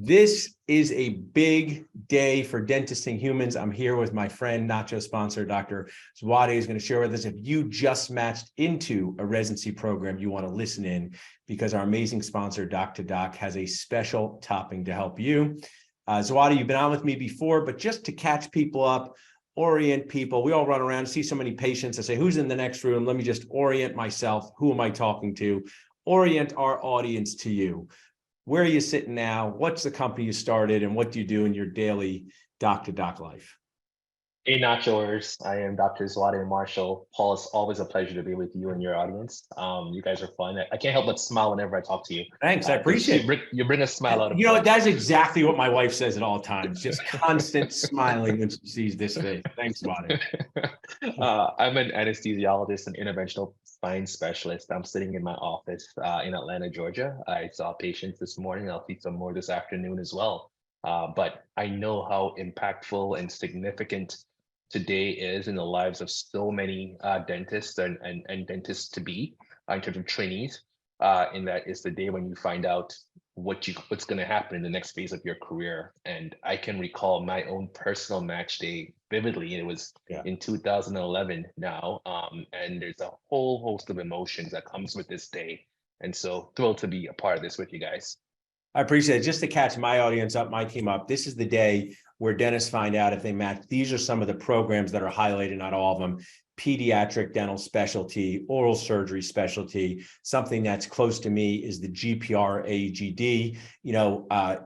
This is a big day for dentists and humans. I'm here with my friend, nacho sponsor, Dr. Zwade, is going to share with us if you just matched into a residency program, you want to listen in because our amazing sponsor, Doc2Doc, has a special topping to help you. Zwade, you've been on with me before, but just to catch people up, orient people. We all run around and see so many patients. I say, who's in the next room? Let me just orient myself. Who am I talking to? Orient our audience to you. Where are you sitting now? What's the company you started and what do you do in your daily Doc2Doc life? Hey, Nachos. I am Dr. Zwade Marshall. Paul, it's always a pleasure to be with you and your audience. You guys are fun. I can't help but smile whenever I talk to you. Thanks, I appreciate it. You bring a smile out of me. That's exactly what my wife says at all times. Just constant smiling when she sees this face. Thanks, Zwade. I'm an anesthesiologist and interventional spine specialist. I'm sitting in my office in Atlanta, Georgia. I saw patients this morning. I'll see some more this afternoon as well. But I know how impactful and significant today is in the lives of so many dentists and dentists to be in terms of trainees. In that it's the day when you find out what's going to happen in the next phase of your career. And I can recall my own personal match day vividly. It was in 2011 now, and there's a whole host of emotions that comes with this day. And so thrilled to be a part of this with you guys. I appreciate it. Just to catch my audience up, my team up, this is the day where dentists find out if they match. These are some of the programs that are highlighted, not all of them. Pediatric dental specialty, oral surgery specialty. Something that's close to me is the GPR AGD.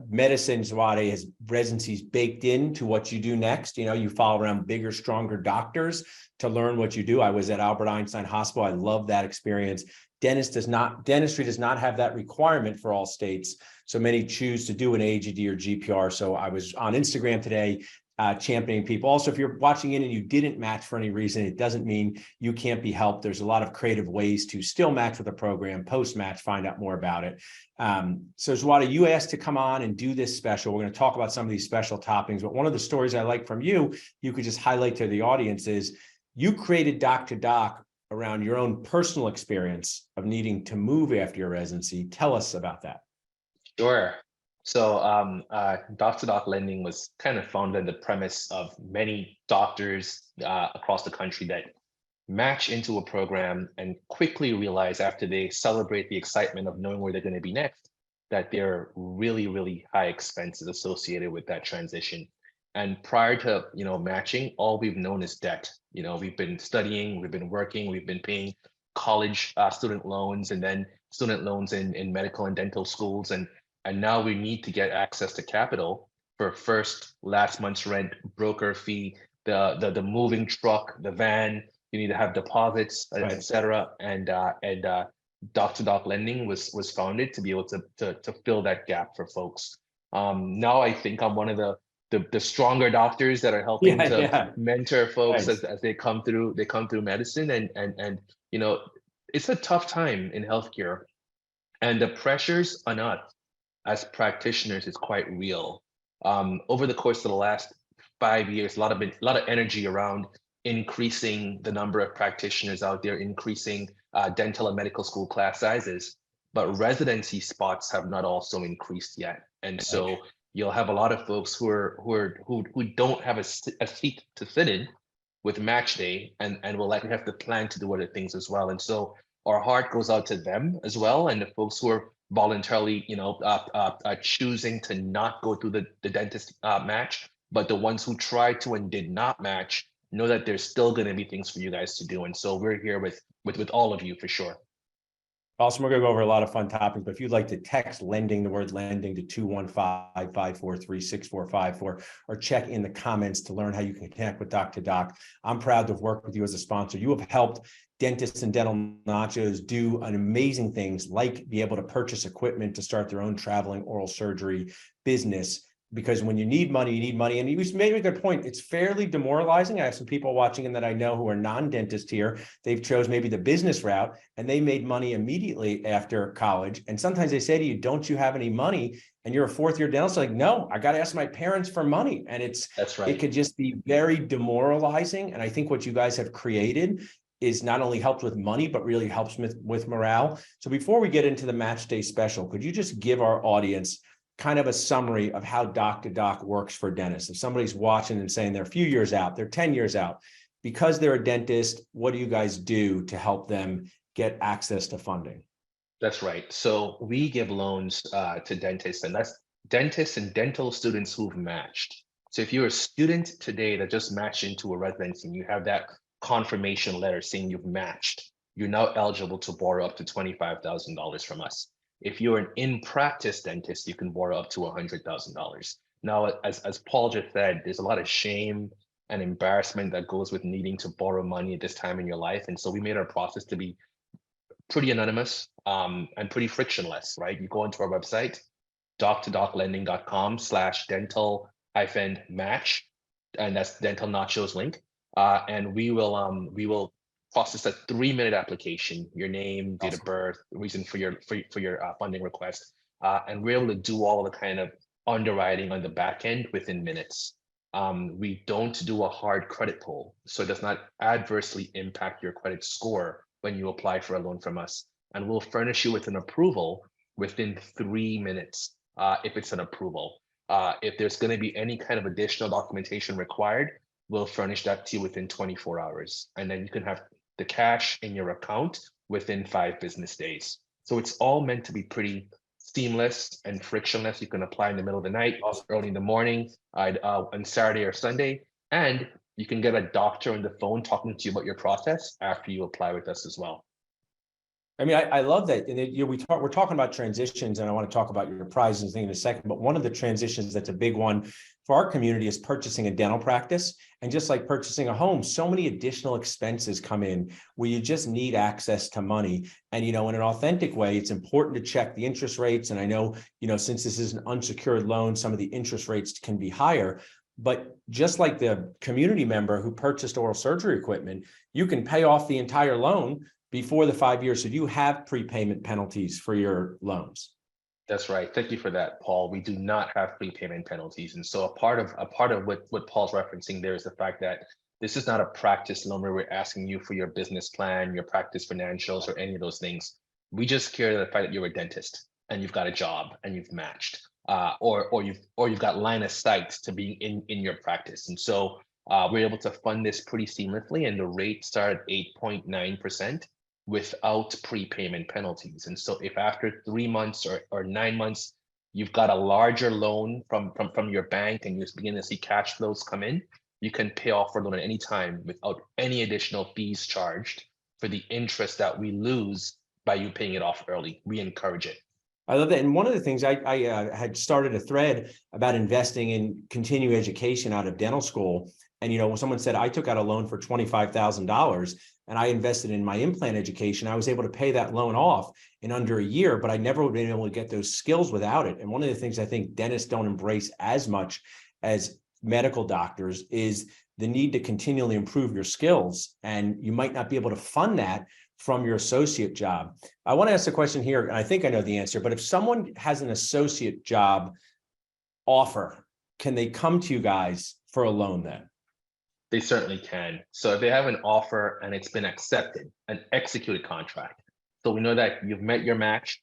Medicine, Zwade, has residencies baked into what you do next. You follow around bigger, stronger doctors to learn what you do. I was at Albert Einstein Hospital. I love that experience. Dentistry does not have that requirement for all states. So many choose to do an AGD or GPR. So I was on Instagram today championing people. Also, if you're watching in and you didn't match for any reason, it doesn't mean you can't be helped. There's a lot of creative ways to still match with a program, post-match, find out more about it. So Zwade, you asked to come on and do this special. We're going to talk about some of these special toppings, but one of the stories I like from you could just highlight to the audience is you created Doc2Doc around your own personal experience of needing to move after your residency. Tell us about that. Sure. So Doc2Doc lending was kind of founded on the premise of many doctors across the country that match into a program and quickly realize after they celebrate the excitement of knowing where they're going to be next, that there are really, really high expenses associated with that transition. And prior to, matching, all we've known is debt. We've been studying, we've been working, we've been paying college student loans and then student loans in medical and dental schools. And now we need to get access to capital for last month's rent, broker fee, the moving truck, the van. You need to have deposits, right, et cetera. And Doc2Doc lending was founded to be able to fill that gap for folks. Now I think I'm one of the stronger doctors that are helping to mentor folks as they come through medicine. And it's a tough time in healthcare, and the pressures on us as practitioners is quite real. Over the course of the last 5 years, a lot of energy around increasing the number of practitioners out there, increasing dental and medical school class sizes, but residency spots have not also increased yet. And so you'll have a lot of folks who don't have a seat to sit in with match day and will likely have to plan to do other things as well. And so our heart goes out to them as well, and the folks who are voluntarily, choosing to not go through the dentist match, but the ones who tried to and did not match, know that there's still going to be things for you guys to do. And so we're here with all of you for sure. Also, we're going to go over a lot of fun topics, but if you'd like to text lending, the word lending, to 215-543-6454, or check in the comments to learn how you can connect with Doc2Doc. I'm proud to have worked with you as a sponsor. You have helped dentists and dental nachos do amazing things like be able to purchase equipment to start their own traveling oral surgery business. Because when you need money, you need money. And you made a good point. It's fairly demoralizing. I have some people watching and that I know who are non-dentist here. They've chose maybe the business route and they made money immediately after college. And sometimes they say to you, don't you have any money? And you're a fourth year dentist, like, no, I got to ask my parents for money. And that's right. It could just be very demoralizing. And I think what you guys have created is not only helped with money, but really helps with morale. So before we get into the match day special, could you just give our audience kind of a summary of how Doc2Doc works for dentists. If somebody's watching and saying they're a few years out, they're 10 years out, because they're a dentist, what do you guys do to help them get access to funding? That's right. So we give loans to dentists, and that's dentists and dental students who've matched. So if you're a student today that just matched into a residency and you have that confirmation letter saying you've matched, you're now eligible to borrow up to $25,000 from us. If you're an in-practice dentist, you can borrow up to $100,000. Now, as Paul just said, there's a lot of shame and embarrassment that goes with needing to borrow money at this time in your life. And so we made our process to be pretty anonymous and pretty frictionless, right? You go into our website, doc2doclending.com/dental-match, and that's dental nachos link. And we will process a 3-minute application, your name, date of birth, reason for your funding request. And we're able to do all the kind of underwriting on the back end within minutes. We don't do a hard credit pull, so it does not adversely impact your credit score when you apply for a loan from us. And we'll furnish you with an approval within 3 minutes if it's an approval. If there's going to be any kind of additional documentation required, we'll furnish that to you within 24 hours. And then you can have the cash in your account within 5 business days. So it's all meant to be pretty seamless and frictionless. You can apply in the middle of the night, early in the morning, on Saturday or Sunday, and you can get a doctor on the phone talking to you about your process after you apply with us as well. I mean, I love that. And we're talking about transitions, and I want to talk about your prizes thing in a second. But one of the transitions that's a big one for our community is purchasing a dental practice. And just like purchasing a home, so many additional expenses come in where you just need access to money. And, in an authentic way, it's important to check the interest rates. And I know, since this is an unsecured loan, some of the interest rates can be higher. But just like the community member who purchased oral surgery equipment, you can pay off the entire loan before the 5 years. So do you have prepayment penalties for your loans? That's right. Thank you for that, Paul. We do not have prepayment penalties. And so a part of what Paul's referencing there is the fact that this is not a practice loan where we're asking you for your business plan, your practice financials, or any of those things. We just care the fact that you're a dentist and you've got a job and you've matched, or you've got line of sight to being in your practice. And so we're able to fund this pretty seamlessly, and the rates start at 8.9%. Without prepayment penalties. And so if after 3 months or 9 months, you've got a larger loan from your bank and you begin to see cash flows come in, you can pay off your loan at any time without any additional fees charged for the interest that we lose by you paying it off early. We encourage it. I love that. And one of the things I had started a thread about investing in continuing education out of dental school. And, when someone said, I took out a loan for $25,000 and I invested in my implant education, I was able to pay that loan off in under a year, but I never would have been able to get those skills without it. And one of the things I think dentists don't embrace as much as medical doctors is the need to continually improve your skills. And you might not be able to fund that from your associate job. I want to ask a question here, and I think I know the answer, but if someone has an associate job offer, can they come to you guys for a loan then? They certainly can. So if they have an offer and it's been accepted, an executed contract, so we know that you've met your match,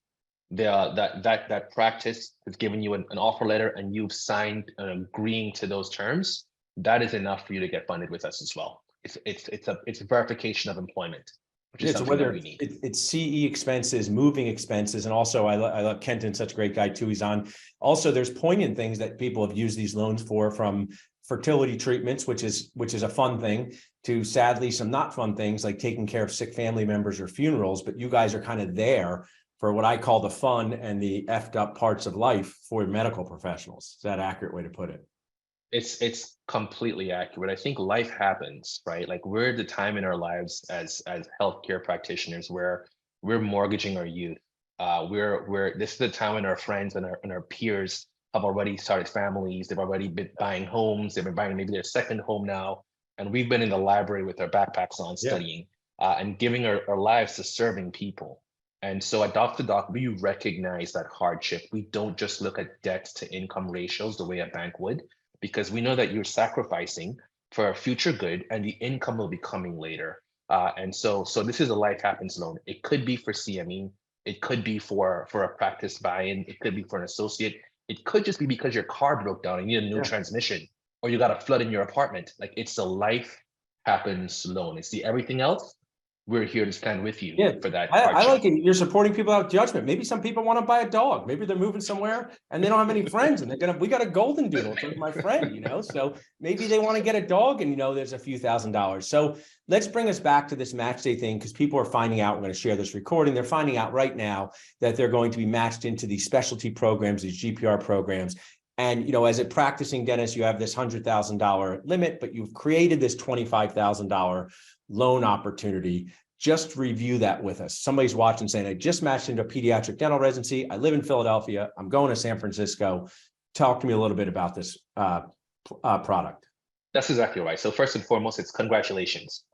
that practice has given you an offer letter and you've signed and agreeing to those terms, that is enough for you to get funded with us as well. It's a verification of employment, which is something that we need. It's CE expenses, moving expenses, and also I love Kenton's such a great guy too. He's on. Also, there's poignant things that people have used these loans for, from fertility treatments, which is a fun thing, to sadly some not fun things like taking care of sick family members or funerals. But you guys are kind of there for what I call the fun and the effed up parts of life for medical professionals. Is that an accurate way to put it? It's completely accurate. I think life happens, right? Like we're at the time in our lives as healthcare practitioners where we're mortgaging our youth. This is the time when our friends and our peers have already started families. They've already been buying homes. They've been buying maybe their second home now. And we've been in the library with our backpacks on studying and giving our lives to serving people. And so at Doc2Doc, we recognize that hardship. We don't just look at debt to income ratios the way a bank would, because we know that you're sacrificing for a future good and the income will be coming later. And so this is a life happens loan. It could be for CME. It could be for a practice buy-in. It could be for an associate. It could just be because your car broke down and you need a new transmission, or you got a flood in your apartment. Like, it's the life happens loan. It's the everything else. We're here to stand with you Yeah, for that I hardship. like it. You're supporting people out of judgment. Maybe some people want to buy a dog. Maybe they're moving somewhere and they don't have any friends, and we got a golden doodle. It's like my friend, so maybe they want to get a dog, and there's a few $1,000s. So let's bring us back to this match day thing, because people are finding out. We're going to share this recording. They're finding out right now that they're going to be matched into these specialty programs, these GPR programs. And, as a practicing dentist, you have this $100,000 limit, but you've created this $25,000 loan opportunity. Just review that with us. Somebody's watching saying, I just matched into a pediatric dental residency. I live in Philadelphia. I'm going to San Francisco. Talk to me a little bit about this product. That's exactly right. So first and foremost, it's congratulations.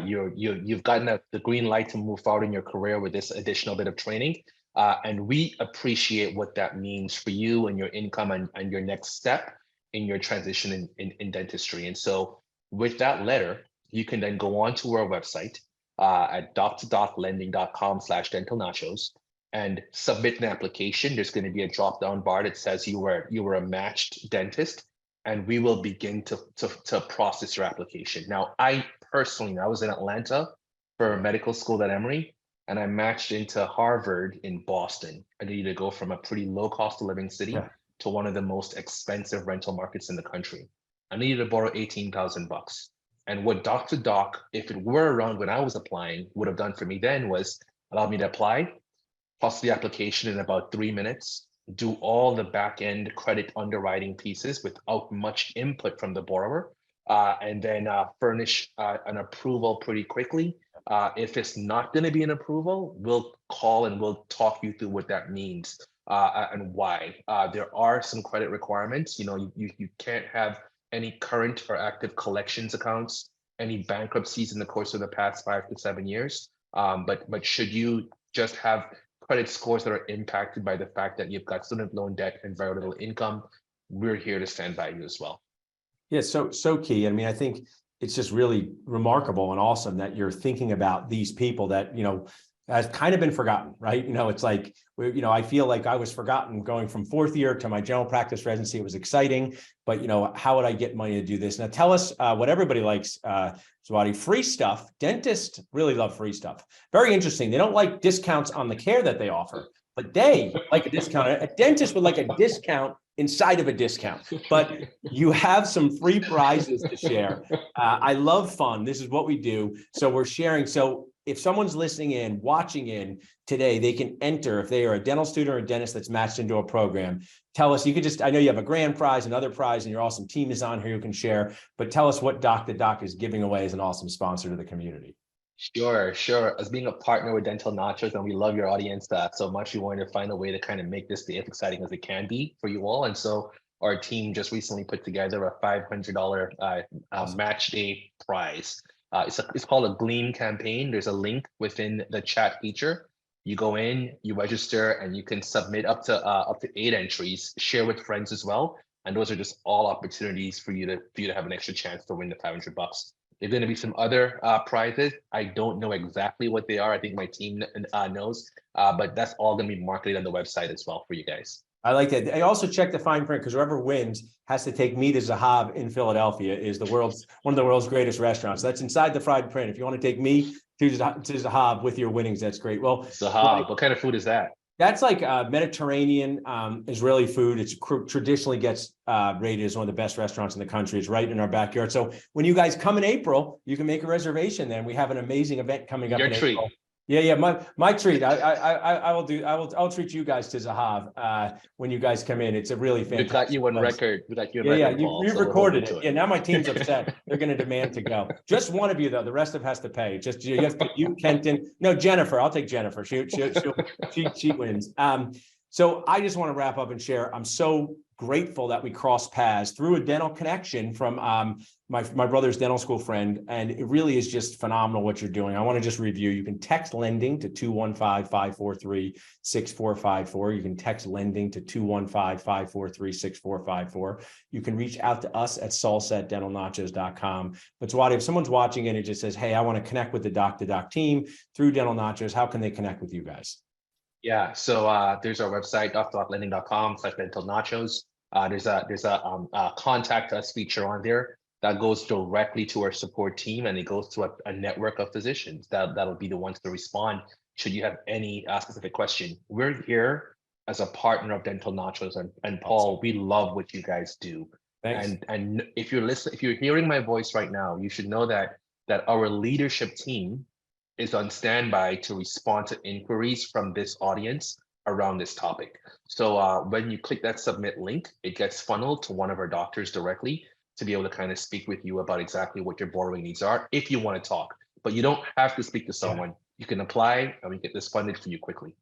You've gotten the green light to move forward in your career with this additional bit of training. And we appreciate what that means for you and your income and your next step in your transition in dentistry. And so with that letter, you can then go on to our website at doc2doclending.com/dental nachos and submit an application. There's going to be a drop-down bar that says you were a matched dentist, and we will begin to process your application. Now, I was in Atlanta for medical school at Emory, and I matched into Harvard in Boston. I needed to go from a pretty low cost of living city to one of the most expensive rental markets in the country. I needed to borrow $18,000. And what Doc2Doc, if it were around when I was applying, would have done for me then was allow me to apply, process the application in about 3 minutes, do all the back end credit underwriting pieces without much input from the borrower, and then furnish an approval pretty quickly. If it's not going to be an approval, we'll call and we'll talk you through what that means and why. There are some credit requirements. You can't have any current or active collections accounts, any bankruptcies in the course of the past 5 to 7 years. But should you just have credit scores that are impacted by the fact that you've got student loan debt and very little income, we're here to stand by you as well. Yeah, so key. I mean, I think it's just really remarkable and awesome that you're thinking about these people that, has kind of been forgotten, right? It's like, I feel like I was forgotten going from 4th year to my general practice residency. It was exciting, but how would I get money to do this? Now tell us what everybody likes, Zwade. Free stuff. Dentists really love free stuff. Very interesting. They don't like discounts on the care that they offer, but they like a discount. A dentist would like a discount inside of a discount, but you have some free prizes to share. I love fun. This is what we do. So we're sharing. So if someone's listening in, watching in today, they can enter if they are a dental student or a dentist that's matched into a program. Tell us, I know you have a grand prize, another prize, and your awesome team is on here you can share, but tell us what Doc2Doc is giving away as an awesome sponsor to the community. Sure. As being a partner with Dental Nachos, and we love your audience so much, we wanted to find a way to kind of make this as exciting as it can be for you all. And so our team just recently put together a $500 match day prize. It's called a Gleam campaign. There's a link within the chat feature. You go in, you register, and you can submit up to 8 entries. Share with friends as well, and those are just all opportunities for you to have an extra chance to win the $500. There's going to be some other prizes. I don't know exactly what they are. I think my team knows, but that's all going to be marketed on the website as well for you guys. I like that. I also check the fine print because whoever wins has to take me to Zwade in Philadelphia, is one of the world's greatest restaurants. That's inside the fine print. If you want to take me to Zwade with your winnings, that's great. Well, Zwade, what kind of food is that? That's like Mediterranean Israeli food. It's traditionally gets rated as one of the best restaurants in the country. It's right in our backyard. So when you guys come in April, you can make a reservation. Then we have an amazing event coming up. Your treat. April. Yeah. My treat. I'll treat you guys to Zwade when you guys come in. It's a really fantastic. We got you on place. record. We got you on record. You've recorded it. Yeah. Now my team's upset. They're going to demand to go. Just one of you though. The rest of has to pay. Just you, Kenton. No, Jennifer. I'll take Jennifer. She wins. So I just want to wrap up and share. I'm so grateful that we crossed paths through a dental connection from my brother's dental school friend. And it really is just phenomenal what you're doing. I want to just review. You can text lending to 215-543-6454. You can text lending to 215-543-6454. You can reach out to us at salsa@dentalnachos.com. But Zwade, if someone's watching and it just says, hey, I want to connect with the Doc2Doc team through Dental Nachos, how can they connect with you guys? Yeah, so there's our website, doc2doclending.com/dental nachos. There's a contact us feature on there that goes directly to our support team, and it goes to a network of physicians that'll be the ones to respond should you have any specific question. We're here as a partner of Dental Nachos, and Paul, we love what you guys do. Thanks. And if you're listening, if you're hearing my voice right now, you should know that our leadership team is on standby to respond to inquiries from this audience around this topic. So when you click that submit link, it gets funneled to one of our doctors directly to be able to kind of speak with you about exactly what your borrowing needs are if you want to talk. But you don't have to speak to someone. You can apply and we get this funded for you quickly.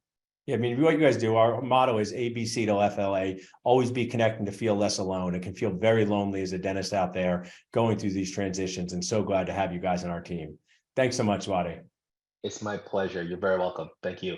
Yeah, I mean, what you guys do, our motto is ABC to FLA, always be connecting to feel less alone. It can feel very lonely as a dentist out there going through these transitions, and so glad to have you guys on our team. Thanks so much, Zwade. It's my pleasure. You're very welcome. Thank you.